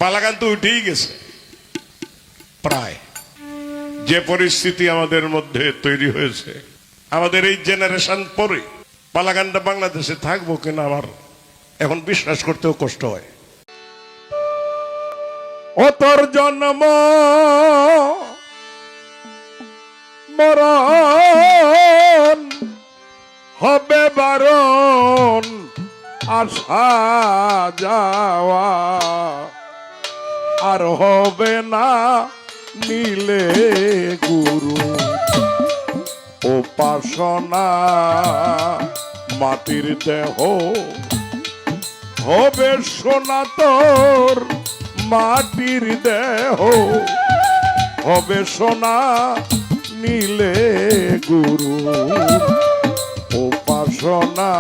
পালাগান তো উঠেই গেছে প্রায়। যে পরিস্থিতি আমাদের মধ্যে তৈরি হয়েছে, আমাদের এই জেনারেশন পরে পালাগানটা বাংলাদেশে থাকবো কিনা আমার এখন বিশ্বাস করতেও কষ্ট হয়। ও তোর জন্ম মরণ হবে বারণ, আসা যাওয়া আর হবে না মিলে গুরু উপাসনা। মাটির দেহ হবে সোনা তোর, মাটির দেহ হবে সোনা মিলে গুরু উপাসনা।